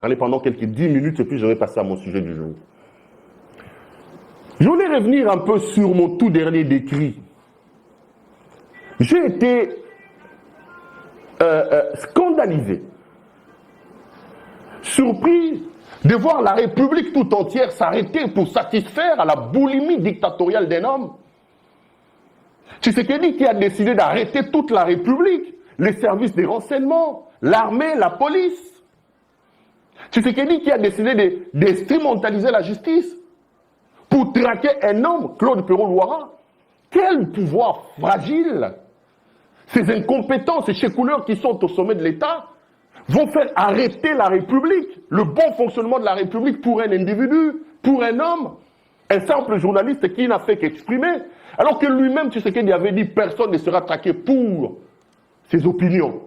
Allez, pendant quelques 10 minutes et puis je vais passer à mon sujet du jour. Je voulais revenir un peu sur mon tout dernier décrit. J'ai été scandalisé, surpris de voir la République tout entière s'arrêter pour satisfaire à la boulimie dictatoriale d'un homme. Tshisekedi qui a décidé d'arrêter toute la République, les services de renseignement, l'armée, la police. Tshisekedi qui a décidé d'instrumentaliser la justice pour traquer un homme, Claude Péro-Louara. Quel pouvoir fragile! Ces incompétents, ces chécouleurs qui sont au sommet de l'État vont faire arrêter la République, le bon fonctionnement de la République pour un individu, pour un homme, un simple journaliste qui n'a fait qu'exprimer, alors que lui-même, tu sais qu'il avait dit personne ne sera traqué pour ses opinions.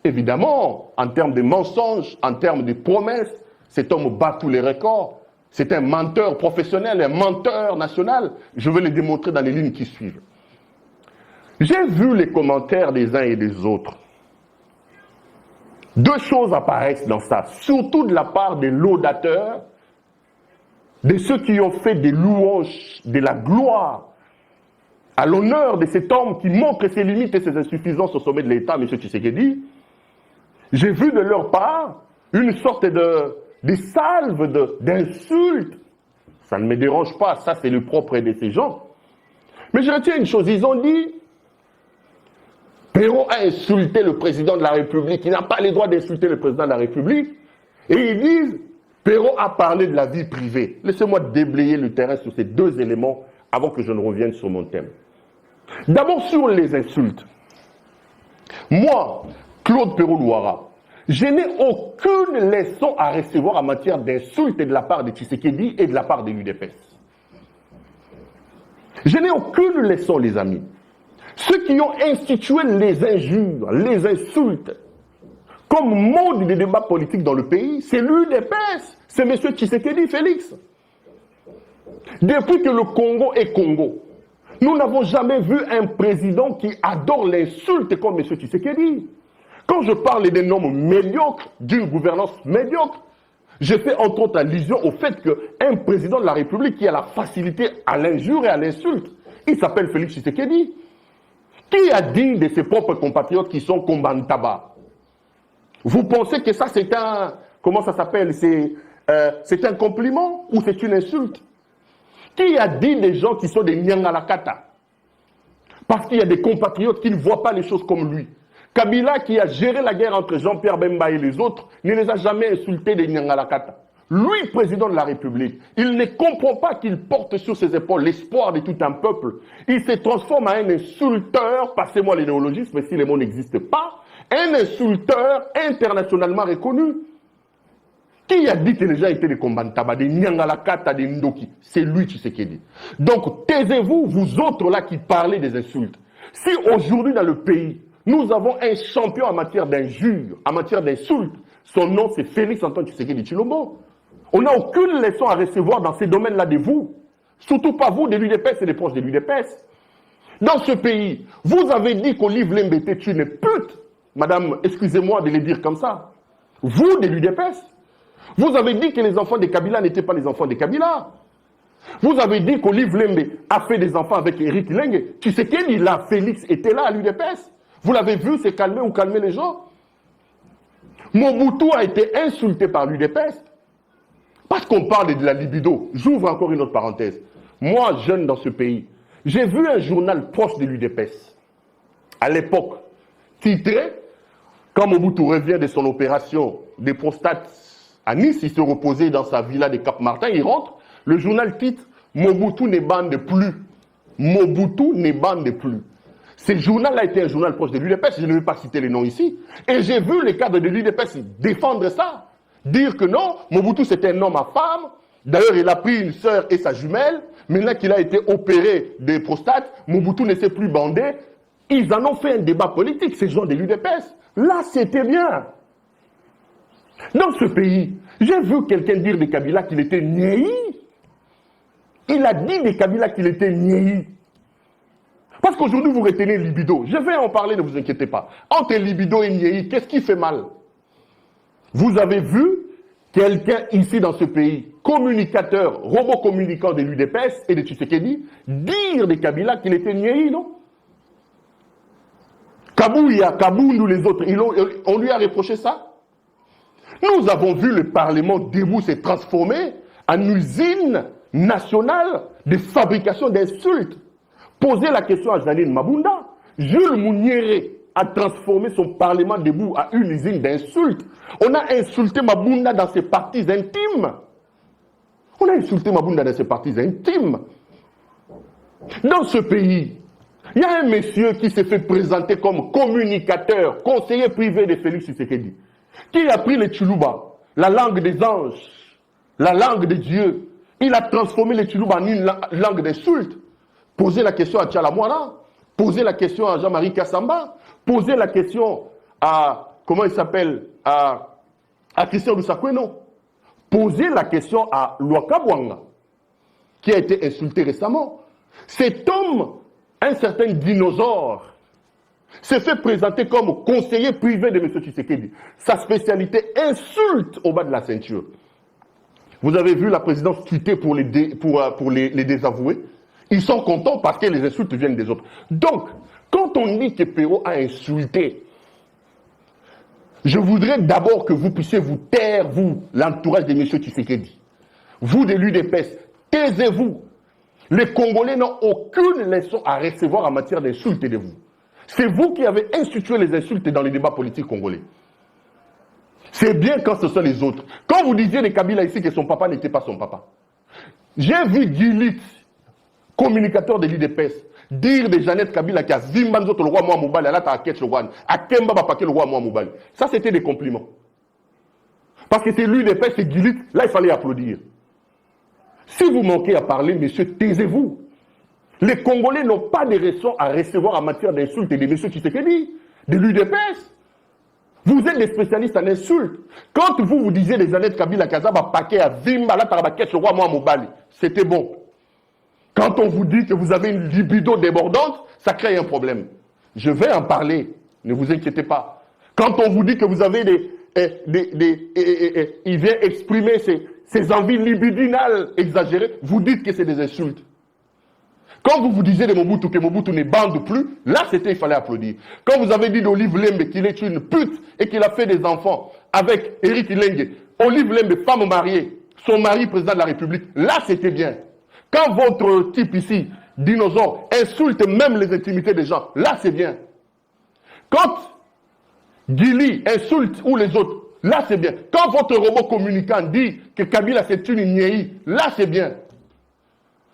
Évidemment, en termes de mensonges, en termes de promesses, cet homme bat tous les records. C'est un menteur professionnel, un menteur national. Je vais le démontrer dans les lignes qui suivent. J'ai vu les commentaires des uns et des autres. Deux choses apparaissent dans ça, surtout de la part des laudateurs, de ceux qui ont fait des louanges, de la gloire, à l'honneur de cet homme qui montre ses limites et ses insuffisances au sommet de l'État, M. Tshisekedi. J'ai vu de leur part une sorte de salve d'insultes. Ça ne me dérange pas, ça c'est le propre de ces gens. Mais je retiens une chose, ils ont dit Péro a insulté le président de la République, il n'a pas le droit d'insulter le président de la République. Et ils disent, Péro a parlé de la vie privée. Laissez-moi déblayer le terrain sur ces deux éléments avant que je ne revienne sur mon thème. D'abord sur les insultes. Moi, Claude Péro-Louara, je n'ai aucune leçon à recevoir en matière d'insultes de la part de Tshisekedi et de la part de l'UDPS. Je n'ai aucune leçon, les amis. Ceux qui ont institué les injures, les insultes, comme mode de débat politique dans le pays, c'est l'UDPS, c'est M. Tshisekedi Félix. Depuis que le Congo est Congo, nous n'avons jamais vu un président qui adore l'insulte comme M. Tshisekedi. Quand je parle d'un homme médiocre, d'une gouvernance médiocre, je fais entre autres allusion au fait qu'un président de la République qui a la facilité à l'injure et à l'insulte, il s'appelle Félix Tshisekedi. Qui a dit de ses propres compatriotes qui sont Kombantaba? Vous pensez que ça c'est un... Comment ça s'appelle? C'est un compliment ou c'est une insulte? Qui a dit des gens qui sont des Nyangalakata? Parce qu'il y a des compatriotes qui ne voient pas les choses comme lui. Kabila qui a géré la guerre entre Jean-Pierre Bemba et les autres ne les a jamais insultés des Nyangalakata. Lui, président de la République, il ne comprend pas qu'il porte sur ses épaules l'espoir de tout un peuple. Il se transforme en un insulteur, passez-moi les néologismes, si les mots n'existent pas, un insulteur internationalement reconnu. Qui a dit que les gens étaient des Kombantaba, des Nyangalakata, des Ndoki? C'est lui, Tshisekedi. Donc, taisez-vous, vous autres là qui parlez des insultes. Si aujourd'hui dans le pays, nous avons un champion en matière d'injures, en matière d'insultes, son nom c'est Félix Antoine Tshisekedi Tshilombo. On n'a aucune leçon à recevoir dans ces domaines-là de vous. Surtout pas vous, de l'UDPS et des proches de l'UDPS. Dans ce pays, vous avez dit qu'Olive Lembe était une pute. Madame, excusez-moi de le dire comme ça. Vous, de l'UDPS. Vous avez dit que les enfants de Kabila n'étaient pas les enfants de Kabila. Vous avez dit qu'Olive Lembe a fait des enfants avec Eric Lengue. Tu sais qu'il est là, Félix était là à l'UDPS. Vous l'avez vu, c'est calmer ou calmer les gens. Mobutu a été insulté par l'UDPS. Parce qu'on parle de la libido, j'ouvre encore une autre parenthèse. Moi, jeune dans ce pays, j'ai vu un journal proche de l'UDPS, à l'époque, titré, quand Mobutu revient de son opération des prostates à Nice, il se reposait dans sa villa de Cap-Martin, il rentre, le journal titre « Mobutu ne bande plus ». Mobutu ne bande plus. Ce journal a été un journal proche de l'UDPS, je ne vais pas citer les noms ici, et j'ai vu les cadres de l'UDPS défendre ça. Dire que non, Mobutu c'était un homme à femme, d'ailleurs il a pris une sœur et sa jumelle, maintenant qu'il a été opéré des prostates, Mobutu ne s'est plus bandé, ils en ont fait un débat politique, ces gens de l'UDPS. Là c'était bien. Dans ce pays, j'ai vu quelqu'un dire de Kabila qu'il était Niei. Il a dit de Kabila qu'il était Niei. Parce qu'aujourd'hui vous retenez libido, je vais en parler, ne vous inquiétez pas. Entre libido et Niei, qu'est-ce qui fait mal? Vous avez vu quelqu'un ici dans ce pays, communicateur, robot communicant de l'UDPS et de Tshisekedi, dire de Kabila qu'il était Niéhi, non? Kabouya, Kaboundou, les autres, on lui a reproché ça. Nous avons vu le Parlement debout se transformer en usine nationale de fabrication d'insultes. Posez la question à Janine Mabunda. Jules Mouniéré a transformé son Parlement debout en une usine d'insultes. On a insulté Mabunda dans ses parties intimes. On a insulté Mabunda dans ses parties intimes. Dans ce pays, il y a un monsieur qui s'est fait présenter comme communicateur, conseiller privé de Félix Tshisekedi, qui a pris le Tsholuba, la langue des anges, la langue de Dieu. Il a transformé le Tsholuba en une langue d'insulte. Posez la question à Tchalamouana, posez la question à Jean-Marie Kassamba, posez la question à, comment il s'appelle, à Christian Lusakweno. Posez la question à Luakabwanga, qui a été insulté récemment. Cet homme, un certain dinosaure, s'est fait présenter comme conseiller privé de M. Tshisekedi. Sa spécialité, insulte au bas de la ceinture. Vous avez vu la présidence quitter pour les désavouer. Ils sont contents parce que les insultes viennent des autres. Donc, quand on dit que Perrault a insulté, je voudrais d'abord que vous puissiez vous taire, vous, l'entourage de M. Tshisekedi. Vous de l'UDPS, taisez-vous. Les Congolais n'ont aucune leçon à recevoir en matière d'insultes de vous. C'est vous qui avez institué les insultes dans les débats politiques congolais. C'est bien quand ce sont les autres. Quand vous disiez de Kabila ici que son papa n'était pas son papa. J'ai vu Gilit, communicateur de l'IDPS, dire de Jeannette Kabila qui a Zimbanzo le roi Moua Moubali, à la Ketchouane, à Kemba Bapake le roi Moua Moubali. Ça, c'était des compliments. Parce que c'est l'UDPS, c'est Gilit, là, il fallait applaudir. Si vous manquez à parler, messieurs, taisez-vous. Les Congolais n'ont pas de raison à recevoir en matière d'insultes de messieurs Tshisekedi, de l'UDPS. Vous êtes des spécialistes en insultes. Quand vous disiez les Jeannette Kabila, Kazaba, Paquet, à Zimba, là, Tarabakech, le roi Moua Moubali, c'était bon. Quand on vous dit que vous avez une libido débordante, ça crée un problème. Je vais en parler, ne vous inquiétez pas. Quand on vous dit que vous avez il vient exprimer ses envies libidinales exagérées, vous dites que c'est des insultes. Quand vous vous disiez de Mobutu que Mobutu ne bande plus, là il fallait applaudir. Quand vous avez dit d'Olive Lembe qu'il est une pute et qu'il a fait des enfants avec Eric Ilenge, Olive Lembe, femme mariée, son mari président de la République, là c'était bien. Quand votre type ici, dinosaure, insulte même les intimités des gens, là c'est bien. Quand Guili insulte ou les autres, là c'est bien. Quand votre robot communicant dit que Kabila c'est une Niéhi, là c'est bien.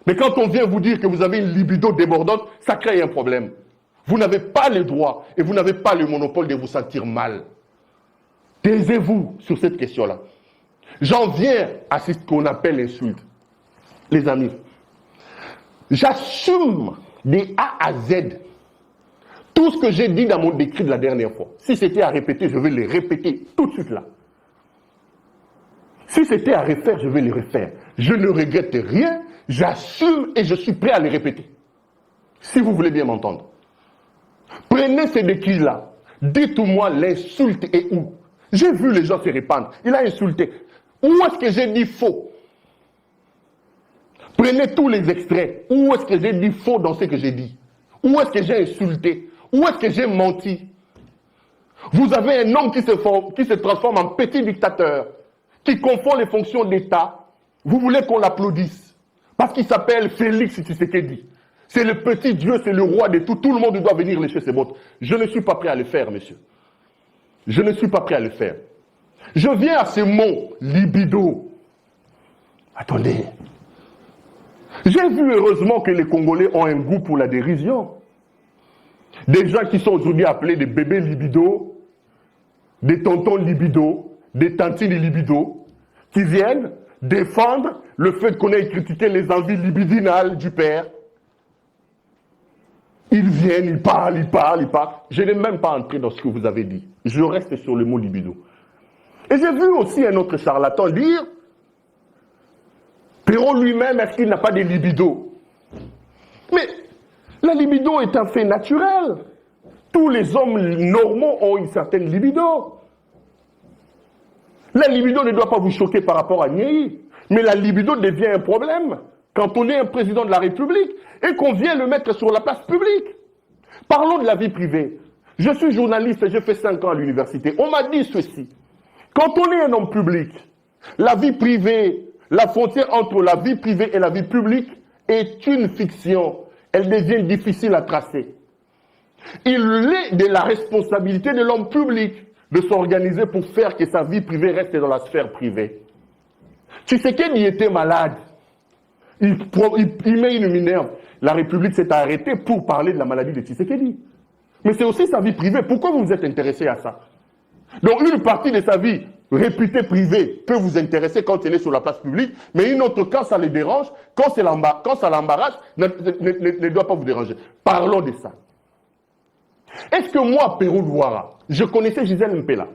Mais quand on vient vous dire que vous avez une libido débordante, ça crée un problème. Vous n'avez pas le droit et vous n'avez pas le monopole de vous sentir mal. Taisez-vous sur cette question-là. J'en viens à ce qu'on appelle l'insulte. Les amis, j'assume de A à Z tout ce que j'ai dit dans mon décrit de la dernière fois. Si c'était à répéter, je vais le répéter tout de suite là. Si c'était à refaire, je vais le refaire. Je ne regrette rien, j'assume et je suis prêt à le répéter. Si vous voulez bien m'entendre. Prenez ces décrits-là. Dites-moi l'insulte est où? J'ai vu les gens se répandre. Il a insulté. Où est-ce que j'ai dit faux? Prenez tous les extraits. Où est-ce que j'ai dit faux dans ce que j'ai dit? Où est-ce que j'ai insulté? Où est-ce que j'ai menti? Vous avez un homme qui se transforme en petit dictateur, qui confond les fonctions d'État. Vous voulez qu'on l'applaudisse parce qu'il s'appelle Félix Tshisekedi. C'est le petit Dieu, c'est le roi de tout. Tout le monde doit venir lécher ses bottes. Je ne suis pas prêt à le faire, monsieur. Je ne suis pas prêt à le faire. Je viens à ce mot, libido. Attendez. J'ai vu heureusement que les Congolais ont un goût pour la dérision. Des gens qui sont aujourd'hui appelés des bébés libido, des tontons libido, des tantines libido, qui viennent défendre le fait qu'on ait critiqué les envies libidinales du père. Ils viennent, ils parlent. Je n'ai même pas entré dans ce que vous avez dit. Je reste sur le mot libido. Et j'ai vu aussi un autre charlatan dire, Perrault lui-même, est-ce qu'il n'a pas de libido? Mais la libido est un fait naturel. Tous les hommes normaux ont une certaine libido. La libido ne doit pas vous choquer par rapport à Niei, mais la libido devient un problème quand on est un président de la République et qu'on vient le mettre sur la place publique. Parlons de la vie privée. Je suis journaliste et j'ai fait 5 ans à l'université. On m'a dit ceci. Quand on est un homme public, la vie privée, la frontière entre la vie privée et la vie publique est une fiction. Elle devient difficile à tracer. Il est de la responsabilité de l'homme public de s'organiser pour faire que sa vie privée reste dans la sphère privée. Tshisekedi était malade. Il met une minerve. La République s'est arrêtée pour parler de la maladie de Tshisekedi. Mais c'est aussi sa vie privée. Pourquoi vous vous êtes intéressé à ça? Donc une partie de sa vie réputée privée peut vous intéresser quand elle est sur la place publique, mais une autre, quand ça les dérange, quand ça l'embarrasse, ne doit pas vous déranger. Parlons de ça. Est-ce que moi, Pérou Louara, je connaissais Gisèle Mpela?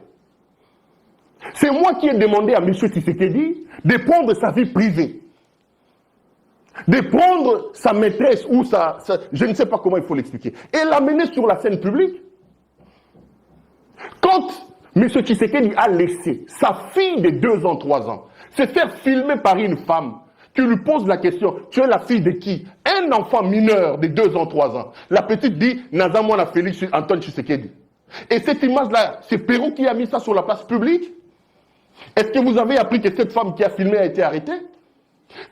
C'est moi qui ai demandé à M. Tshisekedi de prendre sa vie privée, de prendre sa maîtresse ou je ne sais pas comment il faut l'expliquer, et l'amener sur la scène publique. Quand M. Tshisekedi a laissé sa fille de 2 ans, 3 ans se faire filmer par une femme qui lui pose la question, tu es la fille de qui? Un enfant mineur de 2 ans, 3 ans. La petite dit, Nazamouana Félix Antoine Tshisekedi. Et cette image-là, c'est Pérou qui a mis ça sur la place publique? Est-ce que vous avez appris que cette femme qui a filmé a été arrêtée?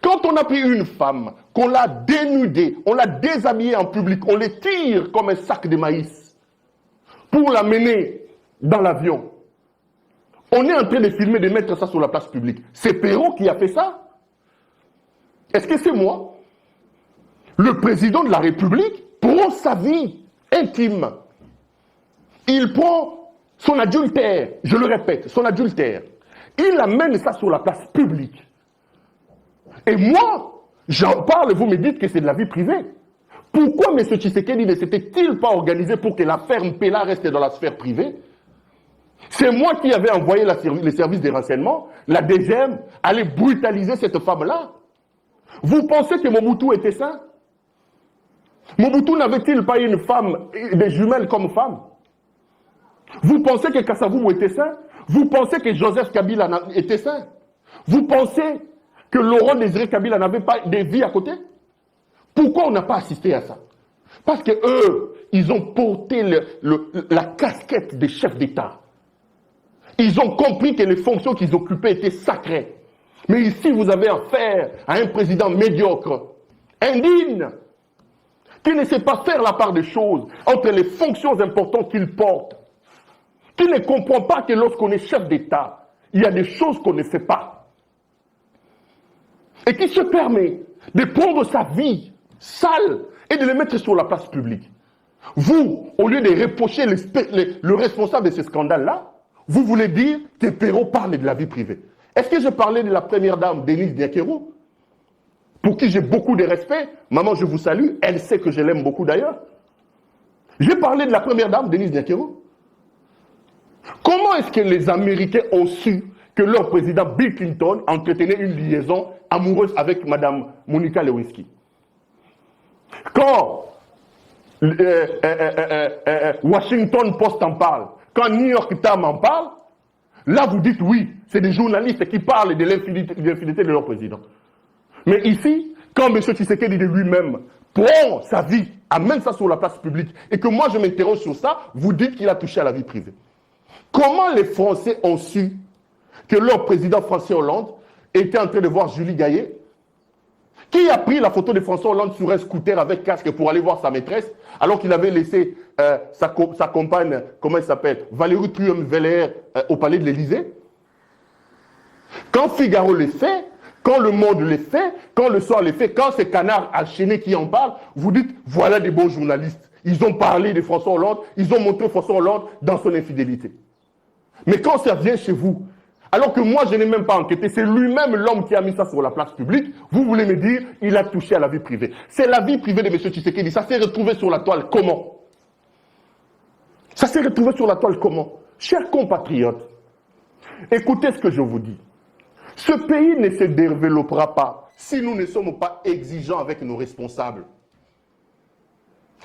Quand on a pris une femme, qu'on l'a dénudée, on l'a déshabillée en public, on les tire comme un sac de maïs pour la mener dans l'avion. On est en train de filmer, de mettre ça sur la place publique. C'est Pérou qui a fait ça? Est-ce que c'est moi? Le président de la République prend sa vie intime. Il prend son adultère, je le répète, son adultère. Il amène ça sur la place publique. Et moi, j'en parle, vous me dites que c'est de la vie privée. Pourquoi M. Tshisekedi ne s'était-il pas organisé pour que l'affaire Mpela reste dans la sphère privée? C'est moi qui avais envoyé les services de renseignement, la DGM, aller brutaliser cette femme-là. Vous pensez que Mobutu était sain? Mobutu n'avait-il pas une femme, des jumelles comme femme? Vous pensez que Kasavubu était sain? Vous pensez que Joseph Kabila était sain? Vous pensez que Laurent Désiré Kabila n'avait pas de vie à côté? Pourquoi on n'a pas assisté à ça? Parce que eux, ils ont porté la casquette des chefs d'État. Ils ont compris que les fonctions qu'ils occupaient étaient sacrées. Mais ici, vous avez affaire à un président médiocre, indigne, qui ne sait pas faire la part des choses entre les fonctions importantes qu'il porte, qui ne comprend pas que lorsqu'on est chef d'État, il y a des choses qu'on ne fait pas. Et qui se permet de prendre sa vie sale et de le mettre sur la place publique. Vous, au lieu de reprocher le responsable de ce scandale-là, vous voulez dire que Perrault parle de la vie privée. Est-ce que je parlais de la première dame, Denise Diakerou, pour qui j'ai beaucoup de respect? Maman, je vous salue. Elle sait que je l'aime beaucoup d'ailleurs. J'ai parlé de la première dame, Denise Diakerou. Comment est-ce que les Américains ont su que leur président Bill Clinton entretenait une liaison amoureuse avec Mme Monica Lewinsky? Quand Washington Post en parle, quand New York Times en parle, là vous dites oui, c'est des journalistes qui parlent de l'infidélité de leur président. Mais ici, quand M. Tshisekedi de lui-même prend sa vie, amène ça sur la place publique, et que moi je m'interroge sur ça, vous dites qu'il a touché à la vie privée. Comment les Français ont su que leur président François Hollande était en train de voir Julie Gaillet? Qui a pris la photo de François Hollande sur un scooter avec casque pour aller voir sa maîtresse, alors qu'il avait laissé sa compagne, comment elle s'appelle, Valérie Trierweiler, au palais de l'Élysée? Quand Figaro le fait, quand Le Monde le fait, quand Le Soir le fait, quand c'est Canard enchaîné qui en parle, vous dites, voilà des bons journalistes. Ils ont parlé de François Hollande, ils ont montré François Hollande dans son infidélité. Mais quand ça vient chez vous, alors que moi je n'ai même pas enquêté, c'est lui-même l'homme qui a mis ça sur la place publique, vous voulez me dire, il a touché à la vie privée. C'est la vie privée de M. Tshisekedi, ça s'est retrouvé sur la toile comment? Ça s'est retrouvé sur la toile comment? Chers compatriotes, écoutez ce que je vous dis. Ce pays ne se développera pas si nous ne sommes pas exigeants avec nos responsables.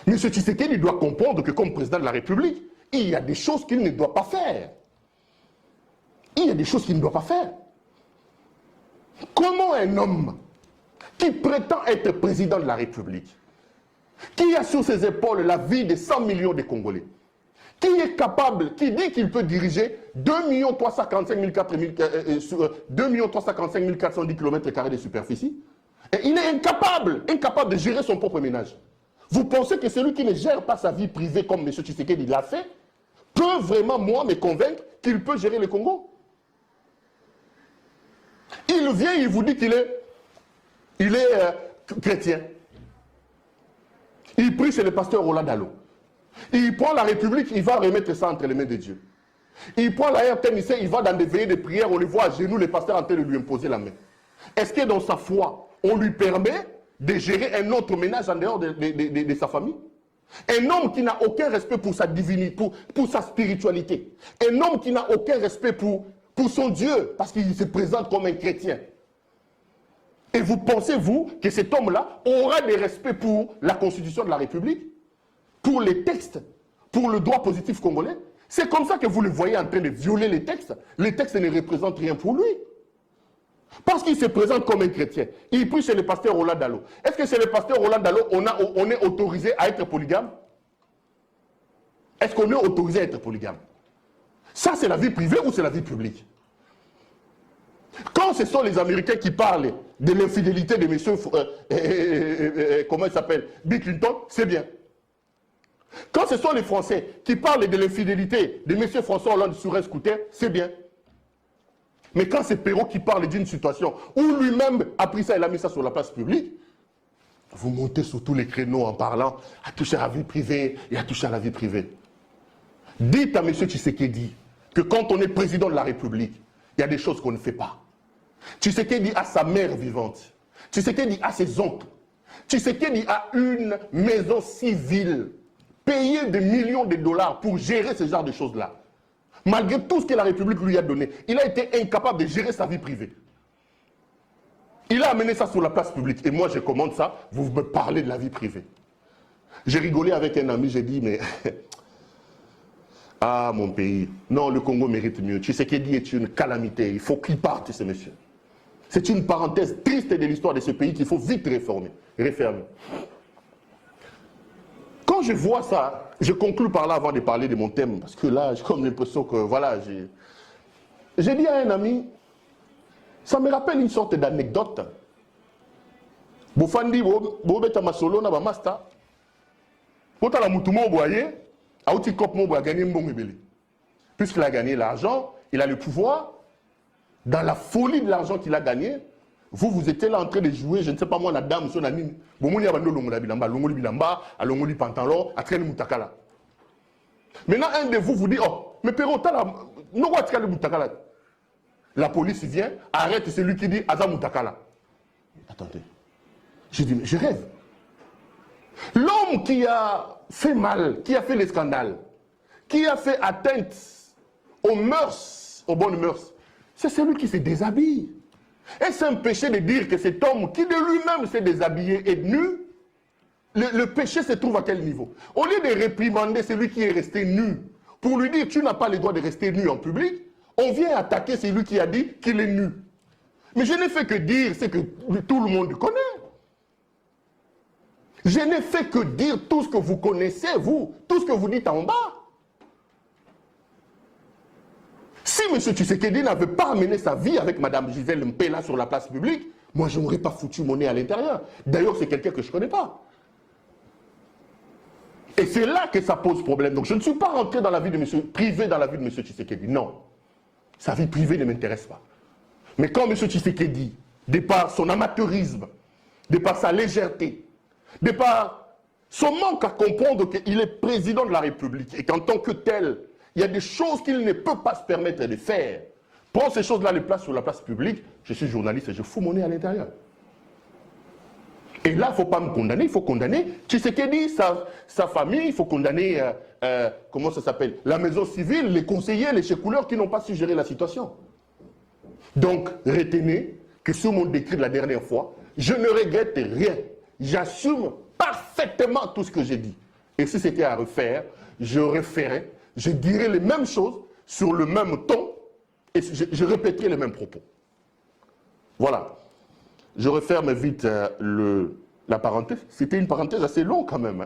M. Tshisekedi doit comprendre que comme président de la République, il y a des choses qu'il ne doit pas faire. il y a des choses qu'il ne doit pas faire. Comment un homme qui prétend être président de la République, qui a sur ses épaules la vie de 100 millions de Congolais, qui est capable, qui dit qu'il peut diriger 2 345 410 km² de superficie, et il est incapable de gérer son propre ménage. Vous pensez que celui qui ne gère pas sa vie privée comme M. Tshisekedi l'a fait, peut vraiment, moi, me convaincre qu'il peut gérer le Congo? Il vient, il vous dit qu'il est, chrétien. Il prie chez le pasteur Roland Dalo. Il prend la République, il va remettre ça entre les mains de Dieu. Il prend la RTNC, il va dans des veillées de prière, on le voit à genoux, les pasteurs en train de lui imposer la main. Est-ce que dans sa foi, on lui permet de gérer un autre ménage en dehors de sa famille? Un homme qui n'a aucun respect pour sa divinité, pour sa spiritualité. Un homme qui n'a aucun respect pour son Dieu, parce qu'il se présente comme un chrétien. Et vous pensez, vous, que cet homme-là aura des respects pour la Constitution de la République, pour les textes, pour le droit positif congolais? C'est comme ça que vous le voyez en train de violer les textes. Les textes ne représentent rien pour lui. Parce qu'il se présente comme un chrétien. Il prie chez le pasteur Roland Dalo. Est-ce que chez le pasteur Roland Dalo, on est autorisé à être polygame? Est-ce qu'on est autorisé à être polygame? Ça, c'est la vie privée ou c'est la vie publique? Quand ce sont les Américains qui parlent de l'infidélité de monsieur, comment il s'appelle, Bill Clinton, c'est bien. Quand ce sont les Français qui parlent de l'infidélité de monsieur François Hollande sur un scooter, c'est bien. Mais quand c'est Perrault qui parle d'une situation où lui-même a pris ça et a mis ça sur la place publique, vous montez sur tous les créneaux en parlant à toucher à la vie privée et à toucher à la vie privée. Dites à M. Tshisekedi que quand on est président de la République, il y a des choses qu'on ne fait pas. Tshisekedi a sa mère vivante. Tshisekedi a ses oncles. Tshisekedi a une maison civile payée de millions de dollars pour gérer ce genre de choses-là. Malgré tout ce que la République lui a donné, il a été incapable de gérer sa vie privée. Il a amené ça sur la place publique. Et moi, je commande ça, vous me parlez de la vie privée. J'ai rigolé avec un ami, j'ai dit, mais... ah, mon pays. Non, le Congo mérite mieux. Tshisekedi est une calamité. Il faut qu'il parte, ce monsieur. C'est une parenthèse triste de l'histoire de ce pays qu'il faut vite refermer. Quand je vois ça, je conclue par là avant de parler de mon thème, parce que là, j'ai comme l'impression que, voilà, j'ai dit à un ami, ça me rappelle une sorte d'anecdote. Bofandi, Bobeta Masolo, na Bamasta, Bota la Moutoumou Boye, Aouti Kopmo a gagné Mbongibeli. Puisqu'il a gagné l'argent, il a le pouvoir. Dans la folie de l'argent qu'il a gagné, vous étiez là en train de jouer, je ne sais pas moi, la dame, son ami, Bomoni Abando Longola Bilamba, Longoli Bilamba, à Longoli Pantalon, à Traîne Moutakala. Maintenant, un de vous dit, oh, mais Perrault, t'as la. Non, quoi, tu as le Moutakala. La police vient, arrête celui qui dit Aza Moutakala. Attendez. Je dis, mais je rêve. L'homme qui a fait mal, qui a fait les scandales, qui a fait atteinte aux mœurs, aux bonnes mœurs, c'est celui qui se déshabille. Et c'est un péché de dire que cet homme qui de lui-même s'est déshabillé est nu. Le péché se trouve à quel niveau? Au lieu de réprimander celui qui est resté nu, pour lui dire tu n'as pas le droit de rester nu en public, on vient attaquer celui qui a dit qu'il est nu. Mais je n'ai fait que dire ce que tout le monde connaît. Je n'ai fait que dire tout ce que vous connaissez, vous, tout ce que vous dites en bas. Si M. Tshisekedi n'avait pas amené sa vie avec Mme Gisèle Mpela sur la place publique, moi je n'aurais pas foutu mon nez à l'intérieur. D'ailleurs, c'est quelqu'un que je ne connais pas. Et c'est là que ça pose problème. Donc je ne suis pas rentré dans la vie de M. privé dans la vie de M. Tshisekedi. Non. Sa vie privée ne m'intéresse pas. Mais quand M. Tshisekedi, de par son amateurisme, de par sa légèreté, de par son manque à comprendre qu'il est président de la République et qu'en tant que tel, il y a des choses qu'il ne peut pas se permettre de faire, prend ces choses-là, les place sur la place publique, je suis journaliste et je fous mon nez à l'intérieur. Et là, il ne faut pas me condamner, il faut condamner Tshisekedi, sa famille, il faut condamner, comment ça s'appelle, la maison civile, les conseillers, les chefs-couleurs qui n'ont pas su gérer la situation. Donc, retenez que sur mon décret de la dernière fois, je ne regrette rien. J'assume parfaitement tout ce que j'ai dit. Et si c'était à refaire, je referais, je dirais les mêmes choses sur le même ton Et je répéterai les mêmes propos. Voilà. Je referme vite la parenthèse. C'était une parenthèse assez longue quand même.